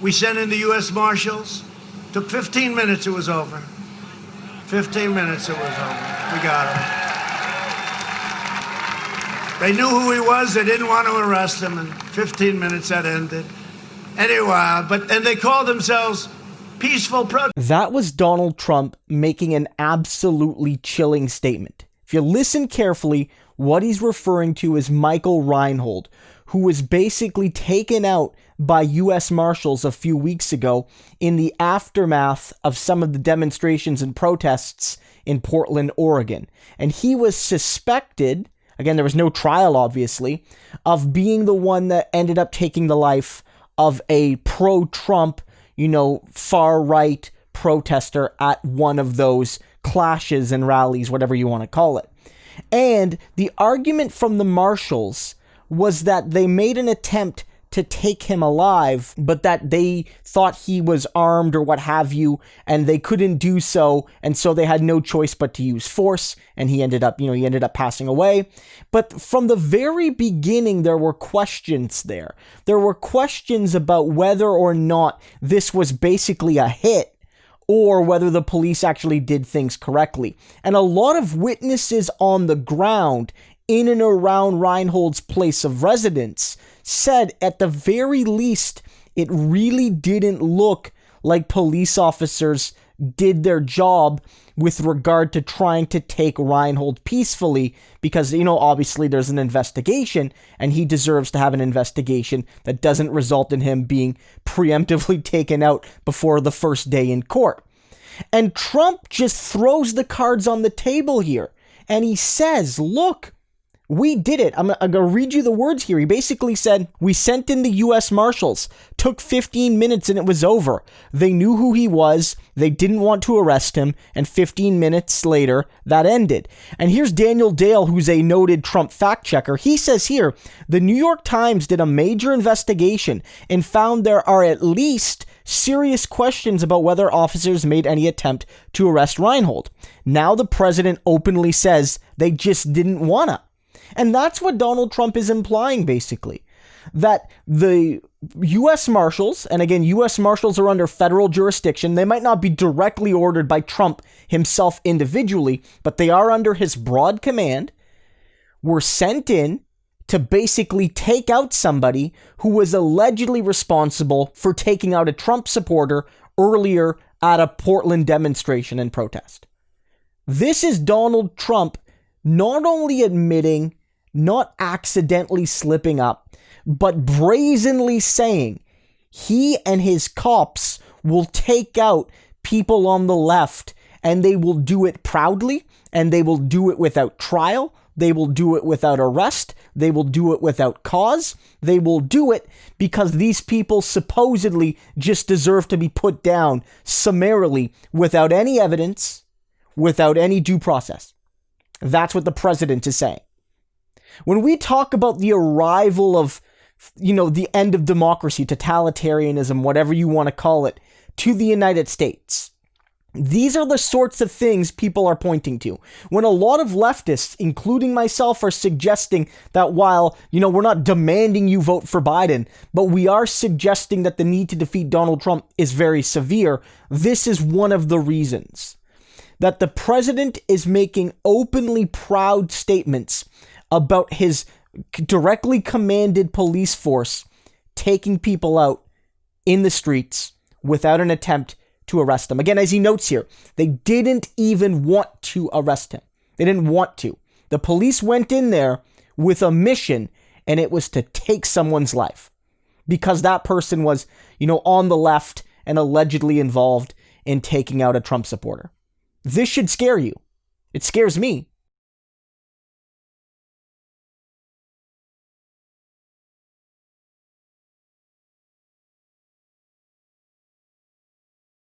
We sent in the US Marshals. Took 15 minutes, it was over. 15 minutes, it was over. We got him. They knew who he was. They didn't want to arrest him. In 15 minutes, that ended. Anyway, and they called themselves peaceful protesters. That was Donald Trump making an absolutely chilling statement. If you listen carefully, what he's referring to is Michael Reinhold, who was basically taken out by US Marshals a few weeks ago in the aftermath of some of the demonstrations and protests in Portland, Oregon. And he was suspected, again, there was no trial obviously, of being the one that ended up taking the life of a pro-Trump, far-right protester at one of those clashes and rallies, whatever you want to call it. And the argument from the Marshals was that they made an attempt to take him alive, but that they thought he was armed or what have you, and they couldn't do so, and so they had no choice but to use force, and he ended up passing away. But from the very beginning, there were questions there. There were questions about whether or not this was basically a hit, or whether the police actually did things correctly. And a lot of witnesses on the ground in and around Reinhold's place of residence said at the very least, it really didn't look like police officers did their job with regard to trying to take Reinhold peacefully because, obviously there's an investigation and he deserves to have an investigation that doesn't result in him being preemptively taken out before the first day in court. And Trump just throws the cards on the table here and he says, look, we did it. I'm going to read you the words here. He basically said, we sent in the US Marshals, took 15 minutes and it was over. They knew who he was. They didn't want to arrest him. And 15 minutes later, that ended. And here's Daniel Dale, who's a noted Trump fact checker. He says here, the New York Times did a major investigation and found there are at least serious questions about whether officers made any attempt to arrest Reinhold. Now the president openly says they just didn't wanna. And that's what Donald Trump is implying, basically. That the U.S. Marshals, and again, U.S. Marshals are under federal jurisdiction. They might not be directly ordered by Trump himself individually, but they are under his broad command, were sent in to basically take out somebody who was allegedly responsible for taking out a Trump supporter earlier at a Portland demonstration and protest. This is Donald Trump not only admitting, not accidentally slipping up, but brazenly saying he and his cops will take out people on the left and they will do it proudly and they will do it without trial. They will do it without arrest. They will do it without cause. They will do it because these people supposedly just deserve to be put down summarily without any evidence, without any due process. That's what the president is saying. When we talk about the arrival of, the end of democracy, totalitarianism, whatever you want to call it, to the United States, these are the sorts of things people are pointing to. When a lot of leftists, including myself, are suggesting that while, we're not demanding you vote for Biden, but we are suggesting that the need to defeat Donald Trump is very severe, this is one of the reasons. That the president is making openly proud statements about his directly commanded police force taking people out in the streets without an attempt to arrest him. Again, as he notes here, they didn't even want to arrest him. They didn't want to. The police went in there with a mission, and it was to take someone's life because that person was, on the left and allegedly involved in taking out a Trump supporter. This should scare you. It scares me.